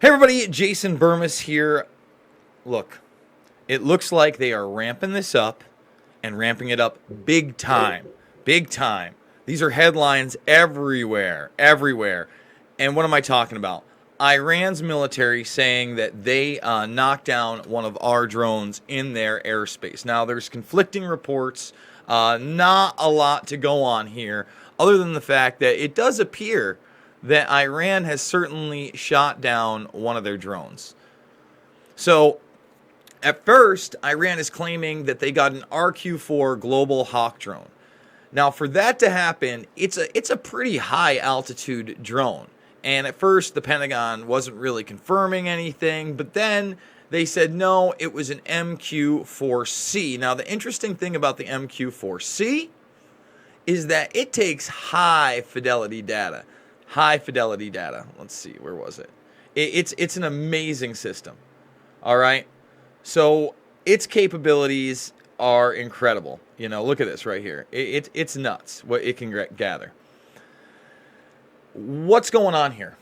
Hey everybody, Jason Burmis here. Look, it looks like they are ramping this up and ramping it up big time. Big time. These are headlines everywhere. And what am I talking about? Iran's military saying that they knocked down one of our drones in their airspace. Now, there's conflicting reports. Not a lot to go on here, other than the fact that it does appear that Iran has certainly shot down one of their drones. So, at first, Iran is claiming that they got an RQ-4 Global Hawk drone. Now, for that to happen, it's a pretty high altitude drone. And at first, the Pentagon wasn't really confirming anything, but then they said, no, it was an MQ-4C. Now, the interesting thing about the MQ-4C is that it takes high fidelity data. Let's see, where was it? It's an amazing system. All right. So its capabilities are incredible. You know, look at this right here. It's nuts what it can gather. What's going on here?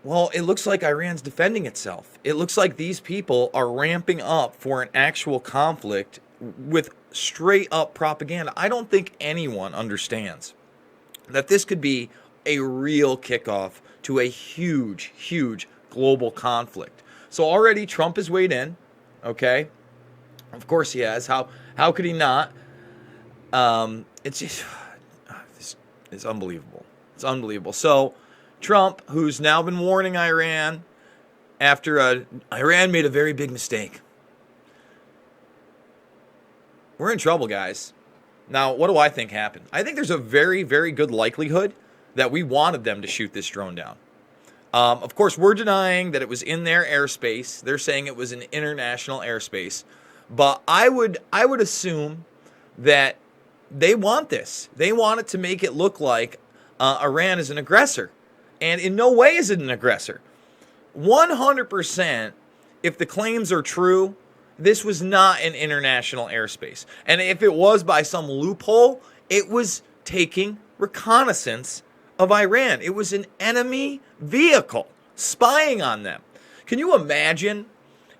Well, it looks like Iran's defending itself. It looks like these people are ramping up for an actual conflict with straight up propaganda. I don't think anyone understands that this could be a real kickoff to a huge global conflict. So already Trump has weighed in, okay? Of course he has. How could he not? It's just, it's unbelievable. It's unbelievable. So Trump, who's now been warning Iran after Iran made a very big mistake. We're in trouble, guys. Now, what do I think happened? I think there's a very good likelihood that we wanted them to shoot this drone down. Of course, we're denying that it was in their airspace. They're saying it was in international airspace. But I would assume that they want this. They want it to make it look like Iran is an aggressor. And in no way is it an aggressor. 100%, if the claims are true, this was not an international airspace. And if it was by some loophole, it was taking reconnaissance of Iran. It was an enemy vehicle spying on them. Can you imagine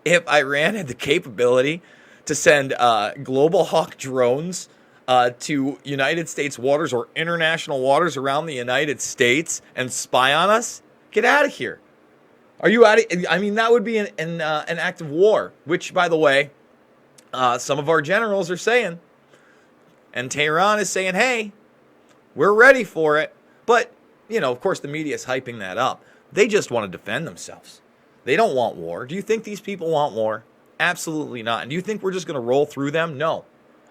if Iran had the capability to send Global Hawk drones to United States waters or international waters around the United States and spy on us? Get out of here. Are you out of, I mean, that would be an act of war, which, by the way, some of our generals are saying. And Tehran is saying, hey, we're ready for it. But, you know, of course, the media is hyping that up. They just want to defend themselves. They don't want war. Do you think these people want war? Absolutely not. And do you think we're just going to roll through them? No.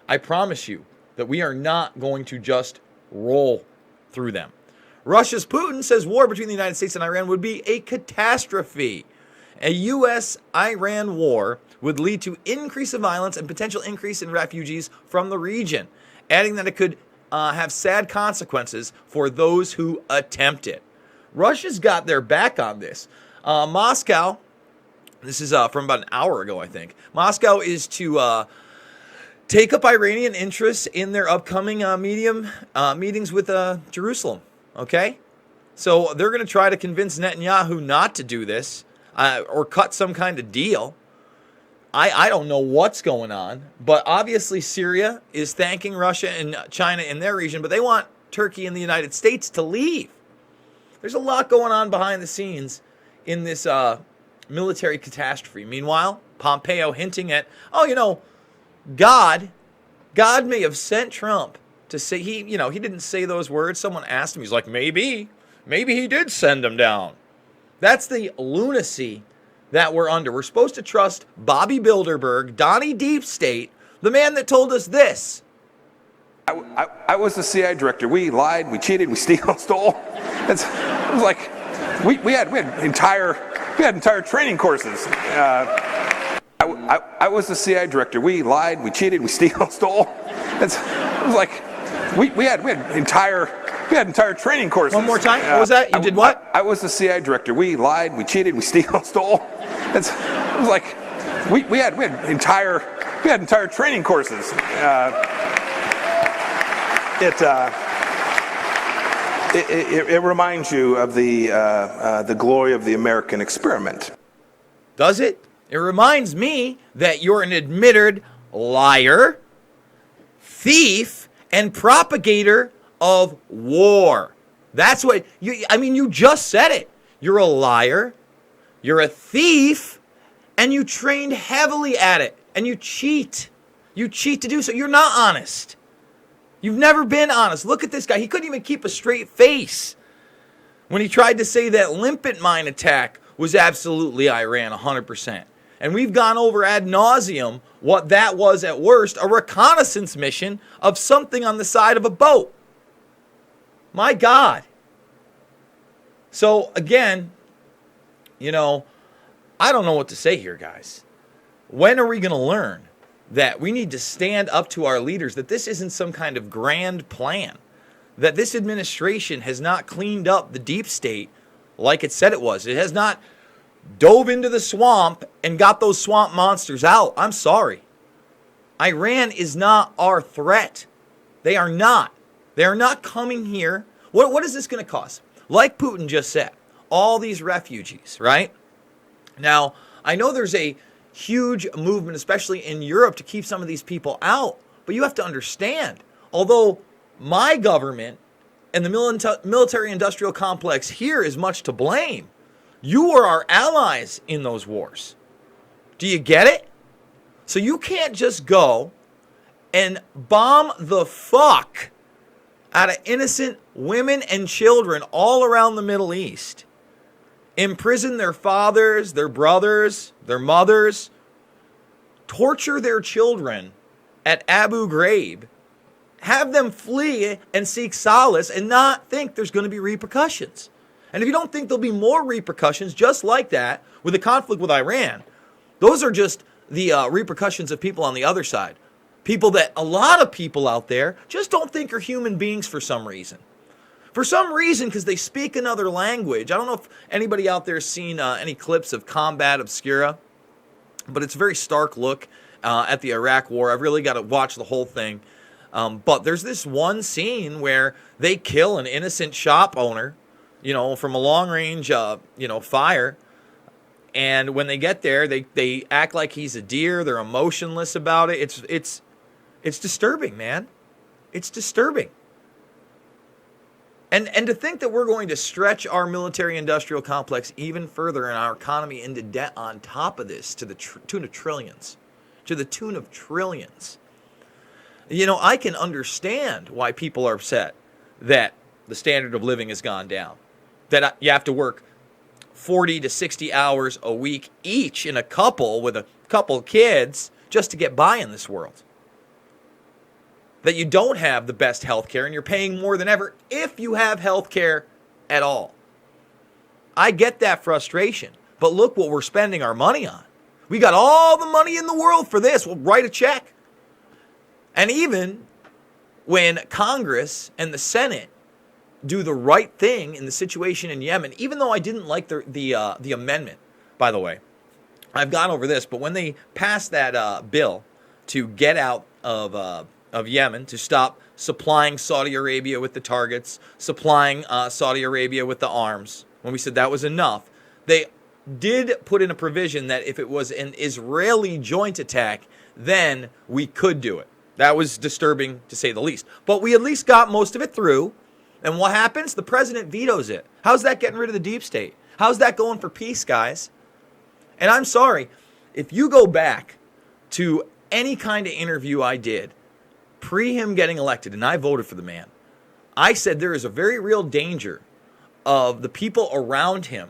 I promise you that we are not going to just roll through them. Russia's Putin says war between the United States and Iran would be a catastrophe. A U.S.-Iran war would lead to increase of violence and potential increase in refugees from the region, adding that it could have sad consequences for those who attempt it. Russia's got their back on this. Moscow, this is from about an hour ago, I think. Moscow is to take up Iranian interests in their upcoming meetings with Jerusalem. Okay? So they're going to try to convince Netanyahu not to do this or cut some kind of deal. I don't know what's going on, but obviously Syria is thanking Russia and China in their region, but they want Turkey and the United States to leave. There's a lot going on behind the scenes in this military catastrophe. Meanwhile, Pompeo hinting at, God may have sent Trump to say, he didn't say those words. Someone asked him, he's like, maybe he did send him down. That's the lunacy that we're under. We're supposed to trust Bobby Bilderberg, Donnie Deep State, the man that told us this. I was the CIA director. We lied, we cheated, we stole. It was like we had entire training courses. I was the CIA director. We lied, we cheated, we stole. It was like we had entire training courses. One more time. What was that? You did what? I was the CIA director. We lied, we cheated, we stole. It was like we had entire training courses. It reminds you of the glory of the American experiment. Does it? It reminds me that you're an admitted liar, thief, and propagator of war. That's what you just said it. You're a liar, you're a thief, and you trained heavily at it, and you cheat. You cheat to do so. You're not honest. You've never been honest. Look at this guy. He couldn't even keep a straight face when he tried to say that limpet mine attack was absolutely Iran, 100%. And we've gone over ad nauseum what that was at worst, a reconnaissance mission of something on the side of a boat. My God. So again, I don't know what to say here, guys. When are we going to learn that we need to stand up to our leaders, that this isn't some kind of grand plan, that this administration has not cleaned up the deep state like it said it was. It has not dove into the swamp and got those swamp monsters out. I'm sorry. Iran is not our threat. They are not. They are not coming here. What is this going to cost? Like Putin just said, all these refugees, right? Now, I know there's a huge movement, especially in Europe, to keep some of these people out. But you have to understand, although my government and the military-industrial complex here is much to blame, you are our allies in those wars. Do you get it? So you can't just go and bomb the fuck out of innocent women and children all around the Middle East. Imprison their fathers, their brothers, their mothers, torture their children at Abu Ghraib, have them flee and seek solace and not think there's going to be repercussions. And if you don't think there'll be more repercussions just like that with the conflict with Iran, those are just the repercussions of people on the other side. People that a lot of people out there just don't think are human beings for some reason. For some reason, because they speak another language. I don't know if anybody out there has seen any clips of Combat Obscura, but it's a very stark look at the Iraq War. I've really got to watch the whole thing. But there's this one scene where they kill an innocent shop owner, from a long range, fire. And when they get there, they act like he's a deer. They're emotionless about it. It's disturbing, man. It's disturbing. And to think that we're going to stretch our military-industrial complex even further and our economy into debt on top of this to the tune of trillions. To the tune of trillions. I can understand why people are upset that the standard of living has gone down. That you have to work 40 to 60 hours a week each in a couple with a couple kids just to get by in this world. That you don't have the best health care and you're paying more than ever if you have health care at all. I get that frustration, but look what we're spending our money on. We got all the money in the world for this. We'll write a check. And even when Congress and the Senate do the right thing in the situation in Yemen, even though I didn't like the amendment, by the way, I've gone over this, but when they passed that bill to get out of Yemen, to stop supplying Saudi Arabia with the targets, supplying Saudi Arabia with the arms, when we said that was enough, they did put in a provision that if it was an Israeli joint attack, then we could do it. That was disturbing, to say the least. But we at least got most of it through. And what happens? The president vetoes it. How's that getting rid of the deep state? How's that going for peace, guys? And I'm sorry, if you go back to any kind of interview I did pre him getting elected, and I voted for the man, I said there is a very real danger of the people around him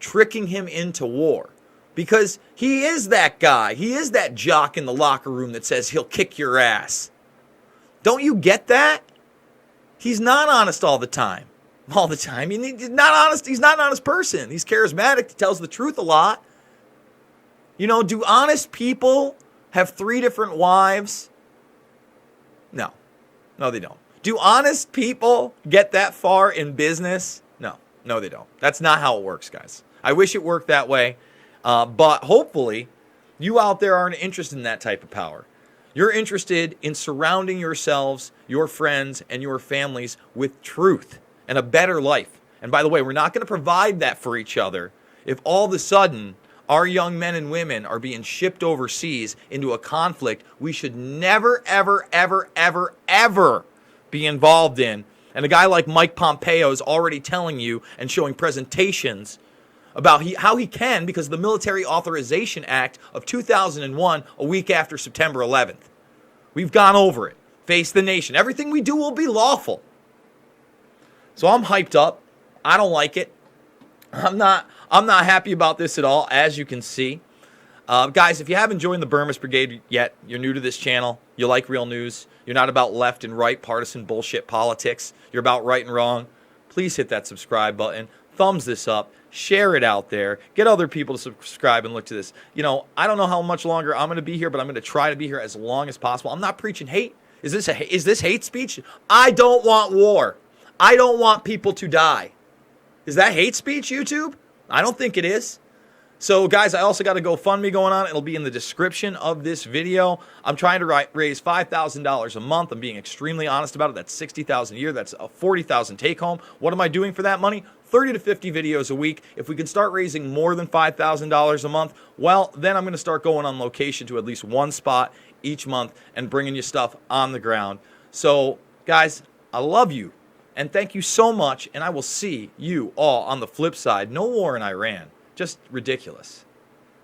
tricking him into war. Because he is that guy. He is that jock in the locker room that says he'll kick your ass. Don't you get that? He's not honest all the time. All the time. He's not honest. He's not an honest person. He's charismatic. He tells the truth a lot. Do honest people have 3 different wives? No. No, they don't. Do honest people get that far in business? No. No, they don't. That's not how it works, guys. I wish it worked that way. But hopefully, you out there aren't interested in that type of power. You're interested in surrounding yourselves, your friends, and your families with truth and a better life. And by the way, we're not going to provide that for each other if all of a sudden our young men and women are being shipped overseas into a conflict we should never, ever, ever, ever, ever be involved in. And a guy like Mike Pompeo is already telling you and showing presentations about how he can, because of the Military Authorization Act of 2001, a week after September 11th. We've gone over it. Face the nation. Everything we do will be lawful. So I'm hyped up. I don't like it. I'm not happy about this at all, as you can see. Guys, if you haven't joined the Burmist Brigade yet, you're new to this channel, you like real news, you're not about left and right partisan bullshit politics, you're about right and wrong, please hit that subscribe button, thumbs this up, share it out there, get other people to subscribe and look to this. You know, I don't know how much longer I'm going to be here, but I'm going to try to be here as long as possible. I'm not preaching hate. Is this hate speech? I don't want war. I don't want people to die. Is that hate speech, YouTube? I don't think it is. So, guys, I also got a GoFundMe going on. It'll be in the description of this video. I'm trying to raise $5,000 a month. I'm being extremely honest about it. That's $60,000 a year. That's a $40,000 take home. What am I doing for that money? 30 to 50 videos a week. If we can start raising more than $5,000 a month, well, then I'm going to start going on location to at least one spot each month and bringing you stuff on the ground. So, guys, I love you. And thank you so much, and I will see you all on the flip side. No war in Iran. Just ridiculous.